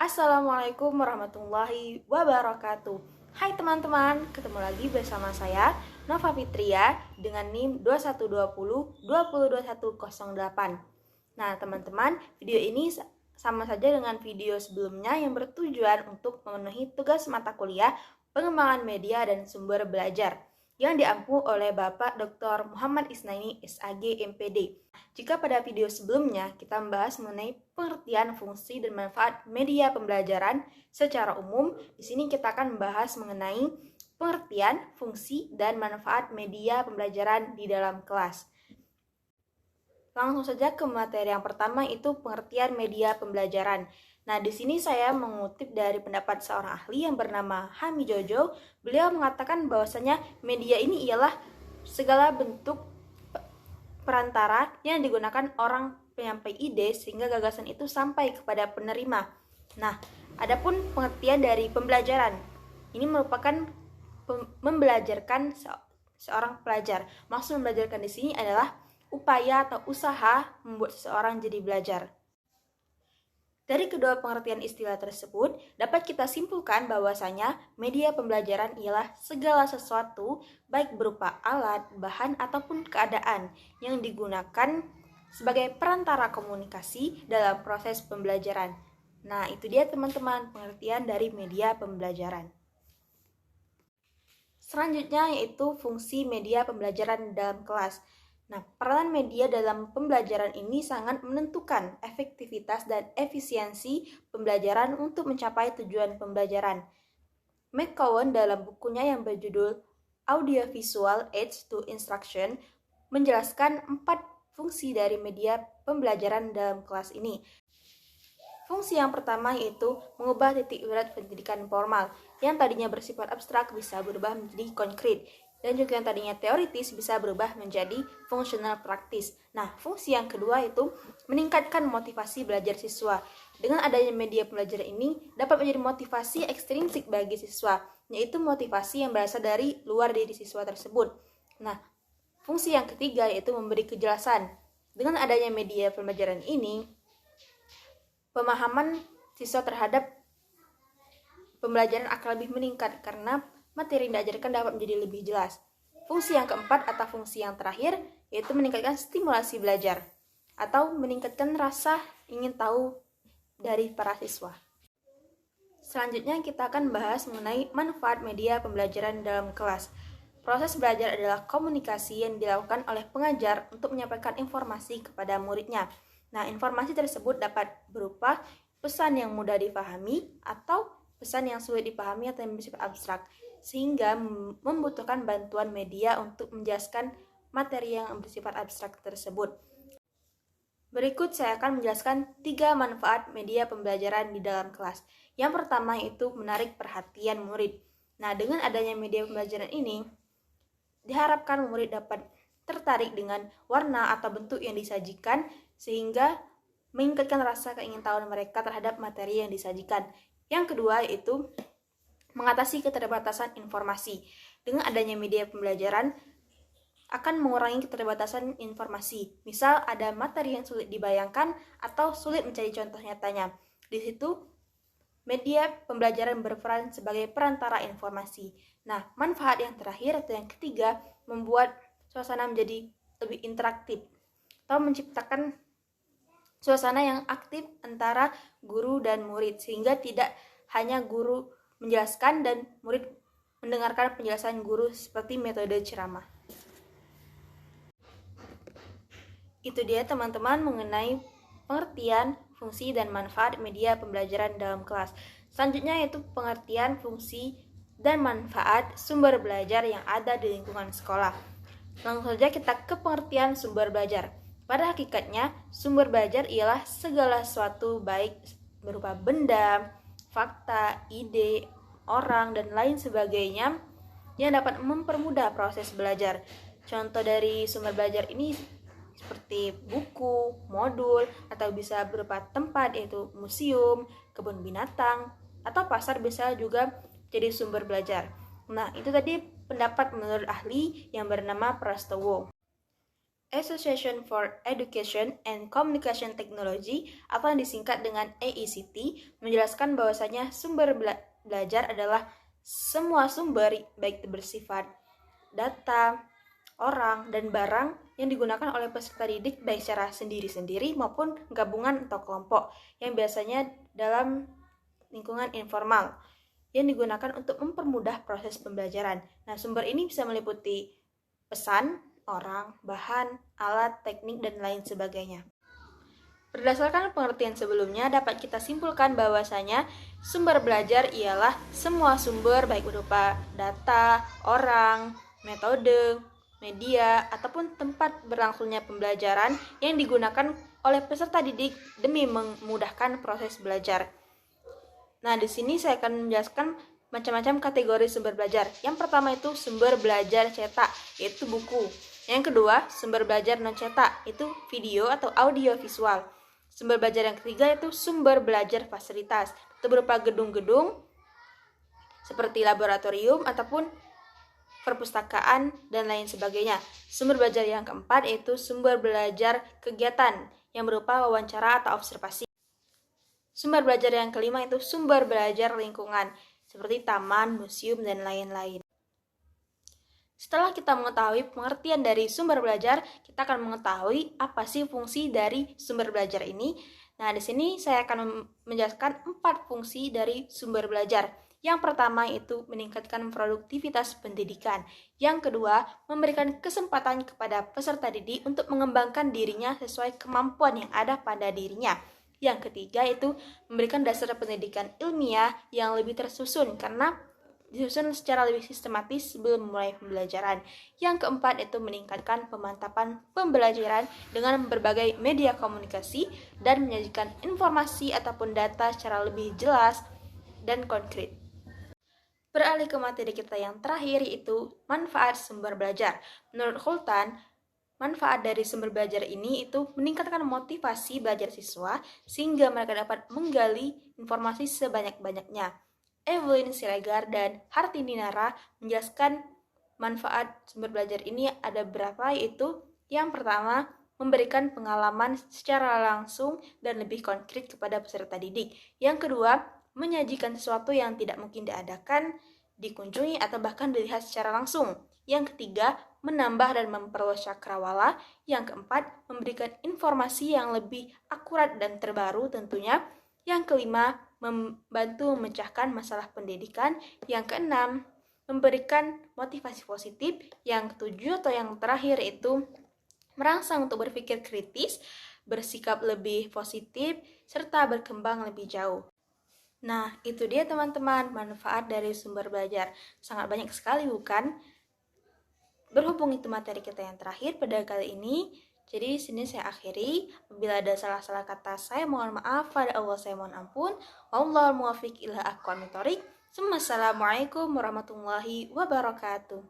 Assalamualaikum warahmatullahi wabarakatuh. Hai teman-teman, ketemu lagi bersama saya Nova Fitria dengan NIM 2120202108. Nah teman-teman, video ini sama saja dengan video sebelumnya yang bertujuan untuk memenuhi tugas mata kuliah pengembangan media dan sumber belajar yang diampu oleh Bapak Dr. Muhammad Isnaini SAG MPD. Jika pada video sebelumnya kita membahas mengenai pengertian fungsi dan manfaat media pembelajaran secara umum, di sini kita akan membahas mengenai pengertian, fungsi, dan manfaat media pembelajaran di dalam kelas. Langsung saja ke materi yang pertama, itu pengertian media pembelajaran. Nah, di sini saya mengutip dari pendapat seorang ahli yang bernama Hami Jojo. Beliau mengatakan bahwasanya media ini ialah segala bentuk perantara yang digunakan orang penyampai ide sehingga gagasan itu sampai kepada penerima. Nah, adapun pengertian dari pembelajaran, ini merupakan membelajarkan seorang pelajar. Maksud membelajarkan di sini adalah upaya atau usaha membuat seseorang jadi belajar. Dari kedua pengertian istilah tersebut, dapat kita simpulkan bahwasanya media pembelajaran ialah segala sesuatu, baik berupa alat, bahan, ataupun keadaan yang digunakan sebagai perantara komunikasi dalam proses pembelajaran. Nah, itu dia teman-teman pengertian dari media pembelajaran. Selanjutnya yaitu fungsi media pembelajaran dalam kelas. Nah, peranan media dalam pembelajaran ini sangat menentukan efektivitas dan efisiensi pembelajaran untuk mencapai tujuan pembelajaran. McCowan dalam bukunya yang berjudul Audiovisual Aids to Instruction menjelaskan 4 fungsi dari media pembelajaran dalam kelas ini. Fungsi yang pertama yaitu mengubah titik berat pendidikan formal, yang tadinya bersifat abstrak bisa berubah menjadi konkret, dan juga yang tadinya teoritis bisa berubah menjadi fungsional praktis. Nah, fungsi yang kedua itu meningkatkan motivasi belajar siswa. Dengan adanya media pembelajaran ini dapat menjadi motivasi ekstrinsik bagi siswa, yaitu motivasi yang berasal dari luar diri siswa tersebut. Nah, fungsi yang ketiga yaitu memberi kejelasan. Dengan adanya media pembelajaran ini, pemahaman siswa terhadap pembelajaran akan lebih meningkat karena materi yang diajarkan dapat menjadi lebih jelas. Fungsi yang keempat atau fungsi yang terakhir yaitu meningkatkan stimulasi belajar atau meningkatkan rasa ingin tahu dari para siswa. Selanjutnya kita akan bahas mengenai manfaat media pembelajaran dalam kelas. Proses belajar adalah komunikasi yang dilakukan oleh pengajar untuk menyampaikan informasi kepada muridnya. Nah, informasi tersebut dapat berupa pesan yang mudah dipahami atau pesan yang sulit dipahami atau yang bersifat abstrak, sehingga membutuhkan bantuan media untuk menjelaskan materi yang bersifat abstrak tersebut. Berikut saya akan menjelaskan 3 manfaat media pembelajaran di dalam kelas. Yang pertama yaitu menarik perhatian murid. Nah, dengan adanya media pembelajaran ini, diharapkan murid dapat tertarik dengan warna atau bentuk yang disajikan, sehingga meningkatkan rasa keingintahuan mereka terhadap materi yang disajikan. Yang kedua yaitu mengatasi keterbatasan informasi. Dengan adanya media pembelajaran akan mengurangi keterbatasan informasi. Misal ada materi yang sulit dibayangkan atau sulit mencari contoh nyatanya. Di situ media pembelajaran berperan sebagai perantara informasi. Nah, manfaat yang terakhir atau yang ketiga membuat suasana menjadi lebih interaktif atau menciptakan suasana yang aktif antara guru dan murid, sehingga tidak hanya guru menjelaskan dan murid mendengarkan penjelasan guru seperti metode ceramah. Itu dia teman-teman mengenai pengertian, fungsi, dan manfaat media pembelajaran dalam kelas. Selanjutnya yaitu pengertian, fungsi, dan manfaat sumber belajar yang ada di lingkungan sekolah. Langsung saja kita ke pengertian sumber belajar. Pada hakikatnya, sumber belajar ialah segala sesuatu baik berupa benda, fakta, ide, orang, dan lain sebagainya yang dapat mempermudah proses belajar. Contoh dari sumber belajar ini seperti buku, modul, atau bisa berupa tempat yaitu museum, kebun binatang, atau pasar bisa juga jadi sumber belajar. Nah, itu tadi pendapat menurut ahli yang bernama Prastowo. Association for Education and Communication Technology atau yang disingkat dengan AECT menjelaskan bahwasanya sumber belajar adalah semua sumber baik bersifat data, orang, dan barang yang digunakan oleh peserta didik baik secara sendiri-sendiri maupun gabungan atau kelompok yang biasanya dalam lingkungan informal yang digunakan untuk mempermudah proses pembelajaran. Nah, sumber ini bisa meliputi pesan, orang, bahan, alat, teknik, dan lain sebagainya. Berdasarkan pengertian sebelumnya, dapat kita simpulkan bahwasanya sumber belajar ialah semua sumber baik berupa data, orang, metode, media, ataupun tempat berlangsungnya pembelajaran yang digunakan oleh peserta didik demi memudahkan proses belajar. Nah, di sini saya akan menjelaskan macam-macam kategori sumber belajar. Yang pertama itu sumber belajar cetak, yaitu buku. Yang kedua, sumber belajar non-cetak, itu video atau audio visual. Sumber belajar yang ketiga itu sumber belajar fasilitas, itu berupa gedung-gedung seperti laboratorium ataupun perpustakaan dan lain sebagainya. Sumber belajar yang keempat yaitu sumber belajar kegiatan yang berupa wawancara atau observasi. Sumber belajar yang kelima itu sumber belajar lingkungan, seperti taman, museum, dan lain-lain. Setelah kita mengetahui pengertian dari sumber belajar, kita akan mengetahui apa sih fungsi dari sumber belajar ini. Nah, di sini saya akan menjelaskan 4 fungsi dari sumber belajar. Yang pertama itu meningkatkan produktivitas pendidikan. Yang kedua, memberikan kesempatan kepada peserta didik untuk mengembangkan dirinya sesuai kemampuan yang ada pada dirinya. Yang ketiga itu memberikan dasar pendidikan ilmiah yang lebih tersusun karena disusun secara lebih sistematis sebelum memulai pembelajaran. Yang keempat itu meningkatkan pemantapan pembelajaran dengan berbagai media komunikasi dan menyajikan informasi ataupun data secara lebih jelas dan konkret. Beralih ke materi kita yang terakhir yaitu manfaat sumber belajar. Menurut Hultan, manfaat dari sumber belajar ini itu meningkatkan motivasi belajar siswa sehingga mereka dapat menggali informasi sebanyak-banyaknya. Evelyn Siregar dan Hartini Nara menjelaskan manfaat sumber belajar ini ada berapa, yaitu yang pertama, memberikan pengalaman secara langsung dan lebih konkret kepada peserta didik. Yang kedua, menyajikan sesuatu yang tidak mungkin diadakan, dikunjungi, atau bahkan dilihat secara langsung. Yang ketiga, menambah dan memperluas cakrawala. Yang keempat, memberikan informasi yang lebih akurat dan terbaru tentunya. Yang kelima, membantu memecahkan masalah pendidikan. Yang keenam, memberikan motivasi positif. Yang ketujuh atau yang terakhir itu merangsang untuk berpikir kritis, bersikap lebih positif, serta berkembang lebih jauh. Nah, itu dia teman-teman manfaat dari sumber belajar. Sangat banyak sekali bukan? Berhubung itu materi kita yang terakhir pada kali ini, jadi sini saya akhiri. Apabila ada salah-salah kata saya mohon maaf, pada Allah saya mohon ampun. Wallahul muwaffiq ila aqwamit thoriq. Assalamualaikum warahmatullahi wabarakatuh.